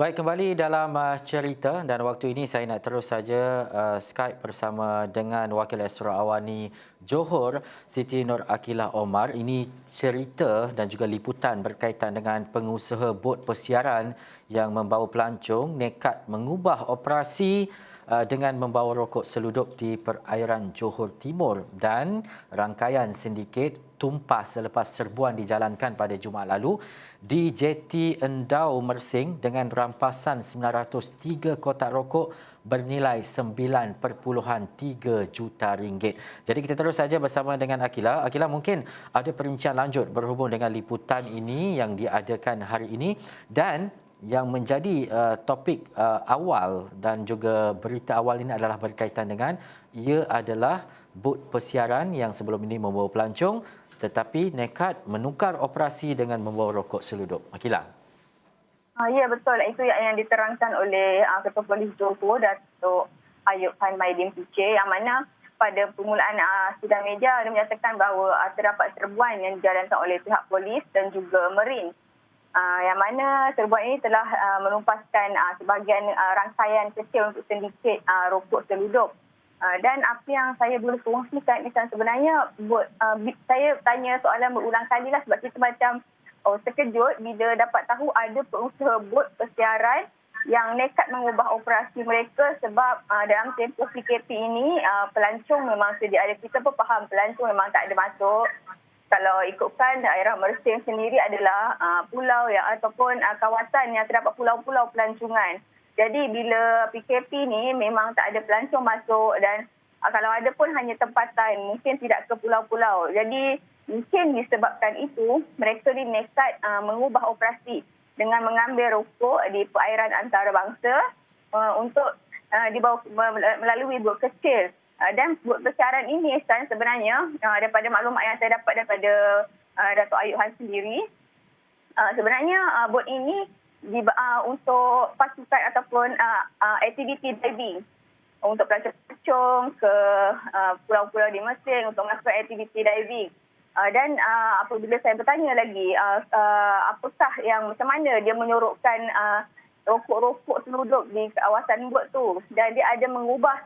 Baik, kembali dalam cerita dan waktu ini saya nak terus saja Skype bersama dengan Wakil Astra Awani Johor, Siti Nur Akilah Omar. Ini cerita dan juga liputan berkaitan dengan pengusaha bot persiaran yang membawa pelancong nekat mengubah operasi dengan membawa rokok seludup di perairan Johor Timur dan rangkaian sindiket tumpah selepas serbuan dijalankan pada Jumaat lalu di jeti Endau Mersing dengan rampasan 903 kotak rokok bernilai 9.3 juta ringgit. Jadi kita terus saja bersama dengan Akilah. Akilah, mungkin ada perincian lanjut berhubung dengan liputan ini yang diadakan hari ini dan yang menjadi topik awal dan juga berita awal ini adalah berkaitan dengan ia adalah bot persiaran yang sebelum ini membawa pelancong tetapi nekat menukar operasi dengan membawa rokok seludup. Akilah. Ya, betul. Itu yang diterangkan oleh Ketua Polis Johor, Datuk Ayub Khan Maidin PC, yang mana pada permulaan sidang media dia menyatakan bahawa terdapat serbuan yang dijalankan oleh pihak polis dan juga Marine. Yang mana serbuan ini telah menumpaskan sebahagian rangkaian kecil untuk sindiket rokok seludup. Dan apa yang saya boleh kongsikan, sebenarnya saya tanya soalan berulang kali lah sebab kita macam terkejut bila dapat tahu ada pengusaha bot persiaran yang nekat mengubah operasi mereka sebab dalam tempoh PKP ini pelancong memang sedia ada. Kita pun faham pelancong memang tak ada masuk. Kalau ikutkan daerah Mersing sendiri adalah pulau ataupun kawasan yang terdapat pulau-pulau pelancongan. Jadi bila PKP ni memang tak ada pelancong masuk dan kalau ada pun hanya tempatan, mungkin tidak ke pulau-pulau. Jadi mungkin disebabkan itu mereka ni nekat mengubah operasi dengan mengambil rokok di perairan antarabangsa untuk dibawa melalui bot kecil. Dan bot persiaran ini sebenarnya daripada maklumat yang saya dapat daripada Datuk Ayub Han sendiri, sebenarnya bot ini untuk pasukan ataupun aktiviti diving untuk pelancong ke pulau-pulau di Mersing untuk melakukan aktiviti diving. Dan apabila saya bertanya lagi apakah yang macam mana dia menyorokkan rokok-rokok seludup di kawasan bot tu, dan dia ada mengubah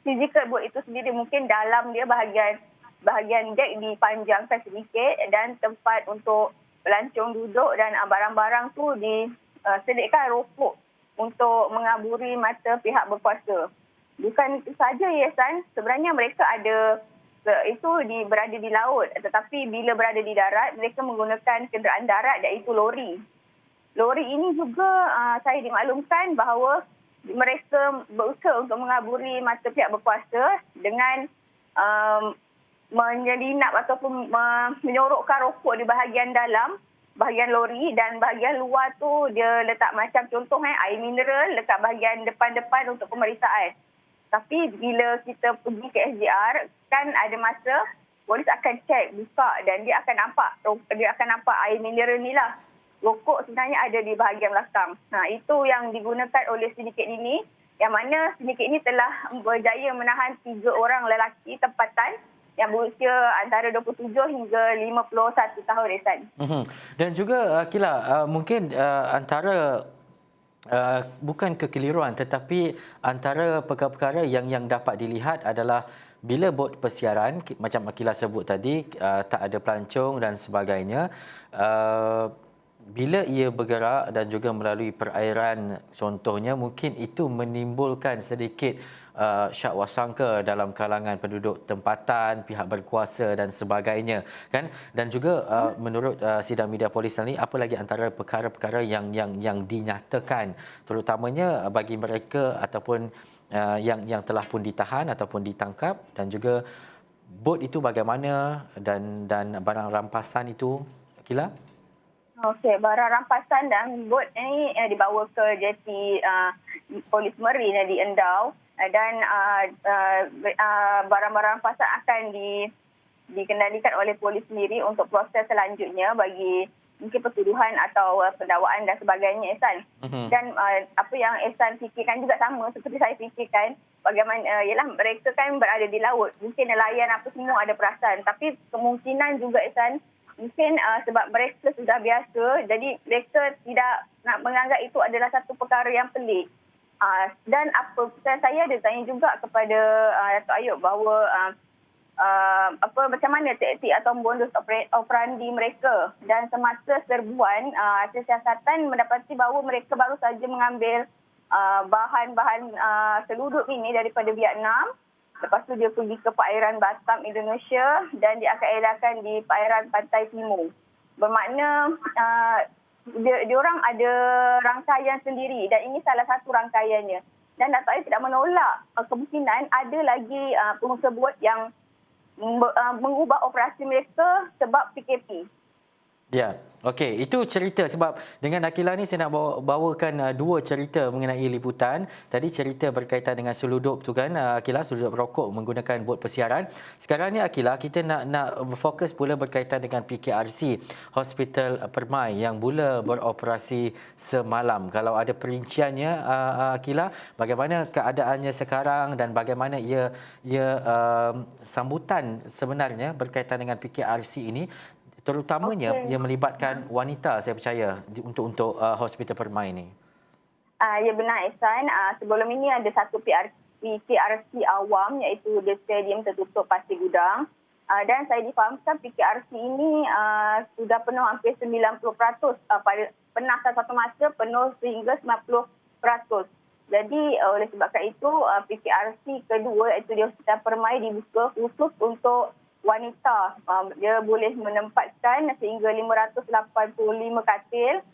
fizikal bot itu sendiri. Mungkin dalam dia bahagian dek dipanjangkan sedikit dan tempat untuk pelancong duduk dan barang-barang tu diselitkan rokok untuk mengaburi mata pihak berkuasa. Bukan itu saja, Yasan, sebenarnya mereka ada berada di laut, tetapi bila berada di darat mereka menggunakan kenderaan darat iaitu lori. Lori ini juga saya dimaklumkan bahawa mereka berusaha untuk mengaburi mata pihak berkuasa dengan menyelinap ataupun menyorokkan rokok di bahagian dalam, bahagian lori, dan bahagian luar tu dia letak macam contoh air mineral dekat bahagian depan-depan untuk pemeriksaan. Tapi bila kita pergi ke SGR, kan ada masa polis akan cek, buka, dan dia akan nampak air mineral ni lah. Rokok sebenarnya ada di bahagian belakang. Itu yang digunakan oleh sindiket ini, yang mana sindiket ini telah berjaya menahan 3 orang lelaki tempatan yang berusia antara 27 hingga 51 tahun, Resan. Dan juga Akilah, mungkin antara bukan kekeliruan tetapi antara perkara-perkara yang dapat dilihat adalah bila bot persiaran macam Akilah sebut tadi tak ada pelancong dan sebagainya, bila ia bergerak dan juga melalui perairan contohnya, mungkin itu menimbulkan sedikit syak wasangka dalam kalangan penduduk tempatan, pihak berkuasa dan sebagainya, kan? Dan juga menurut sidang media polis tadi, apa lagi antara perkara-perkara yang dinyatakan terutamanya bagi mereka ataupun yang telah pun ditahan ataupun ditangkap, dan juga bot itu bagaimana dan barang rampasan itu, Akilah? Okey, barang rampasan dan bot ini dibawa ke jeti polis Marine di Endau, dan barang-barang rampasan akan dikendalikan oleh polis sendiri untuk proses selanjutnya bagi mungkin pertuduhan atau pendakwaan dan sebagainya, Ehsan. Dan apa yang Ehsan fikirkan juga sama seperti saya fikirkan, bagaimana ialah mereka kan berada di laut, mungkin nelayan apa semua ada perasan, tapi kemungkinan juga, Ehsan, mungkin sebab mereka sudah biasa, jadi mereka tidak nak menganggap itu adalah satu perkara yang pelik. Dan saya ada tanya juga kepada Datuk Ayub bahawa macam mana taktik atau modus operandi mereka, dan semasa serbuan siasatan mendapati bahawa mereka baru saja mengambil bahan-bahan seluduk ini daripada Vietnam. Lepas tu dia pergi ke perairan Batam, Indonesia, dan dia akan edarkan di perairan Pantai Timur. Bermakna dia orang ada rangkaian sendiri, dan ini salah satu rangkaiannya. Dan Datuk Ayub tidak menolak kemungkinan ada lagi pengusaha buat yang mengubah operasi mereka sebab PKP. Ya, okey. Itu cerita sebab dengan Akilah ni saya nak bawakan dua cerita mengenai liputan. Tadi cerita berkaitan dengan seludup tu kan, Akilah, seludup rokok menggunakan bot persiaran. Sekarang ni Akilah, kita nak fokus pula berkaitan dengan PKRC, Hospital Permai yang mula beroperasi semalam. Kalau ada perinciannya, Akilah, bagaimana keadaannya sekarang dan bagaimana ia sambutan sebenarnya berkaitan dengan PKRC ini, terutamanya yang melibatkan wanita, saya percaya, untuk Hospital Permai ini. Ya benar, Ihsan. Sebelum ini ada satu PKRC awam, iaitu The Stadium tertutup Pasir Gudang. Dan saya difahamkan PKRC ini sudah penuh hampir 90%. Pernah satu masa penuh sehingga 90%. Jadi oleh sebabkan itu PKRC kedua, iaitu di Hospital Permai, dibuka khusus untuk wanita. Dia boleh menempatkan sehingga 585 katil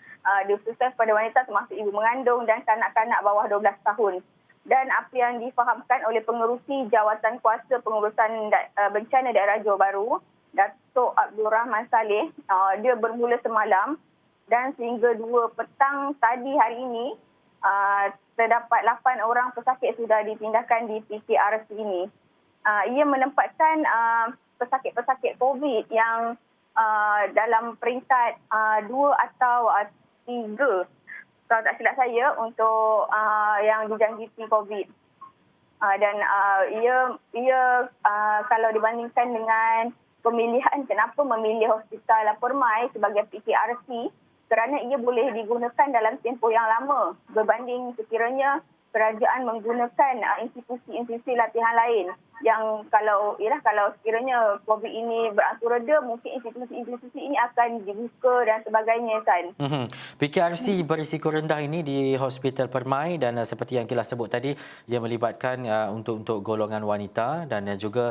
dikhususkan kepada wanita termasuk ibu mengandung dan kanak-kanak bawah 12 tahun. Dan apa yang difahamkan oleh pengerusi Jawatan Kuasa Pengurusan Bencana Daerah Johor Bahru, Datuk Abdul Rahman Saleh, dia bermula semalam dan sehingga 2 petang tadi hari ini terdapat 8 orang pesakit sudah dipindahkan di PKRC ini. Ia menempatkan pesakit-pesakit COVID yang dalam peringkat 2 atau 3, kalau tak silap saya, untuk yang dijangkiti COVID. Dan ia kalau dibandingkan dengan pemilihan, kenapa memilih Hospital Permai sebagai PKRC, kerana ia boleh digunakan dalam tempoh yang lama berbanding sekiranya kerajaan menggunakan institusi-institusi latihan lain yang kalau sekiranya COVID ini berangsur reda, mungkin institusi-institusi ini akan dibuka dan sebagainya, San. PKRC berisiko rendah ini di Hospital Permai, dan seperti yang Akilah sebut tadi, ia melibatkan untuk golongan wanita, dan juga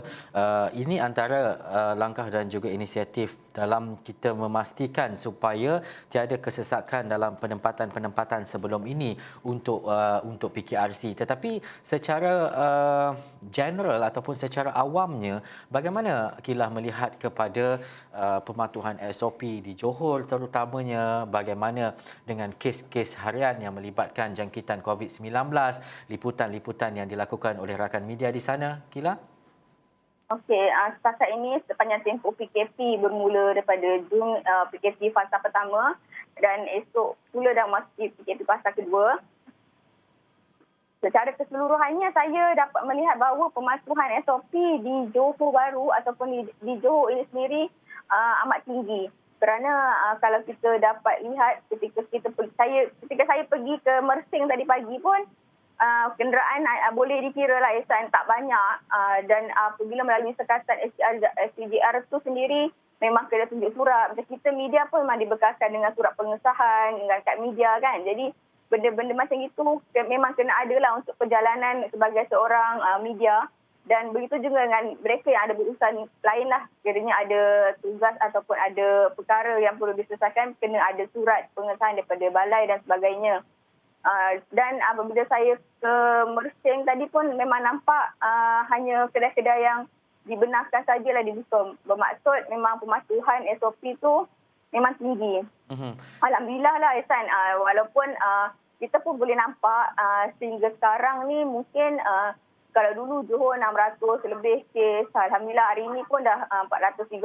ini antara langkah dan juga inisiatif dalam kita memastikan supaya tiada kesesakan dalam penempatan-penempatan sebelum ini untuk PKRC. Tetapi secara general ataupun secara awamnya, bagaimana Akilah melihat kepada pematuhan SOP di Johor, terutamanya bagaimana dengan kes-kes harian yang melibatkan jangkitan COVID-19, liputan-liputan yang dilakukan oleh rakan media di sana, Akilah? Okey, setakat ini sepanjang tempoh PKP bermula daripada Jun, PKP fasa pertama, dan esok pula dah masuk PKP fasa kedua. Secara keseluruhannya, saya dapat melihat bahawa pematuhan SOP di Johor Bahru ataupun di Johor ini sendiri amat tinggi. Kerana kalau kita dapat lihat ketika saya pergi ke Mersing tadi pagi pun, kenderaan boleh dikira lah, Ihsan, tak banyak. Dan apabila melalui sekatan SCJR itu sendiri, memang kena tunjuk surat. Macam kita media pun memang dibekalkan dengan surat pengesahan dengan kad media kan. Jadi benda-benda macam itu memang kena ada lah untuk perjalanan sebagai seorang media. Dan begitu juga dengan mereka yang ada berurusan lain lah. Kiranya ada tugas ataupun ada perkara yang perlu diselesaikan, kena ada surat pengesahan daripada balai dan sebagainya. Dan apabila saya ke Mersing tadi pun memang nampak hanya kedai-kedai yang dibenarkan sajalah dibuka. Bermaksud memang pematuhan SOP tu memang tinggi. Alhamdulillah lah, Ihsan. Walaupun kita pun boleh nampak sehingga sekarang ni mungkin kalau dulu Johor 600 lebih kes, alhamdulillah hari ini pun dah 430.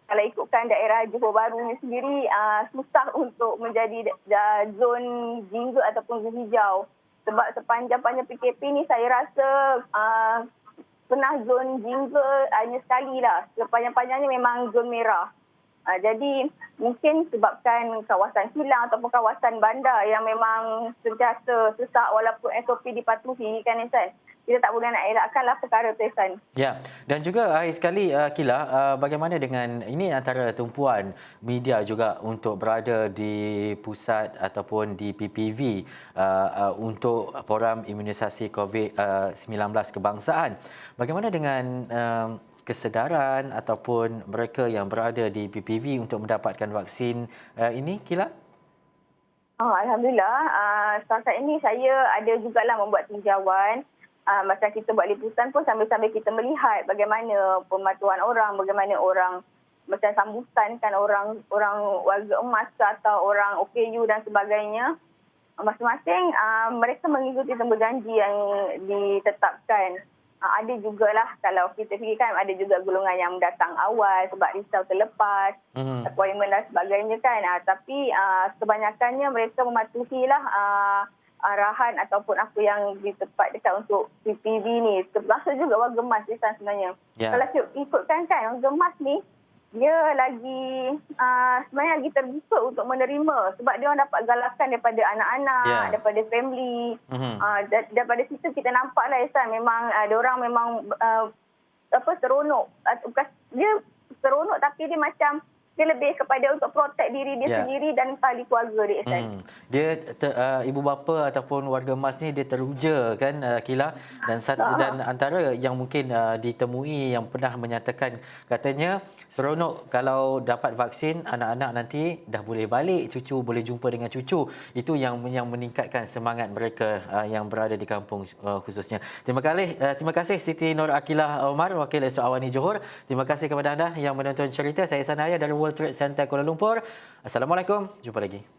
Kalau ikutkan daerah Johor Bahru ni sendiri, susah untuk menjadi zon jingga ataupun zon hijau. Sebab sepanjang PKP ni saya rasa pernah zon jingle hanya sekali lah. Sepanjang-panjangnya memang zon merah. Jadi mungkin sebabkan kawasan kilang ataupun kawasan bandar yang memang sentiasa sesak walaupun SOP dipatuhi kan Ihsan. Kita tak boleh nak elakkanlah perkara tu Ihsan. Ya, dan juga akhir sekali Kila, bagaimana dengan ini antara tumpuan media juga untuk berada di pusat ataupun di PPV untuk program imunisasi COVID-19 kebangsaan. Bagaimana dengan kesedaran ataupun mereka yang berada di PPV untuk mendapatkan vaksin ini, Kila? Alhamdulillah, setakat ini saya ada jugalah membuat tinjauan. Macam kita buat liputan pun sambil-sambil kita melihat bagaimana pematuhan orang, bagaimana orang macam sambutan kan orang warga emas atau orang OKU dan sebagainya. Masing-masing mereka mengikuti tembang yang ditetapkan. Ada jugalah kalau kita fikirkan ada juga golongan yang datang awal sebab risau terlepas, appointment dan sebagainya kan. Tapi kebanyakannya mereka mematuhilah arahan ataupun apa yang ditepat dekat untuk PPV ni. Termasuk juga warga emas di sana sebenarnya. Yeah. Kalau ikutkan kan warga emas ni, dia lagi sebenarnya lagi terbuka untuk menerima sebab dia orang dapat galakan daripada anak-anak, daripada family. Daripada situ kita nampaklah Ihsan memang ada orang memang seronok. Bukan dia seronok tapi dia macam dia lebih kepada untuk protect diri dia sendiri dan ahli keluarga dia Ihsan. Dia ibu bapa ataupun warga emas ni dia teruja kan Kila, dan antara yang mungkin ditemui yang pernah menyatakan katanya seronok kalau dapat vaksin, anak-anak nanti dah boleh balik, cucu boleh jumpa dengan cucu. Itu yang meningkatkan semangat mereka yang berada di kampung khususnya. Terima kasih Siti Nur Akilah Omar, Wakil Esok Awani Johor. Terima kasih kepada anda yang menonton cerita. Saya Sanaya dari World Trade Center Kuala Lumpur. Assalamualaikum, jumpa lagi.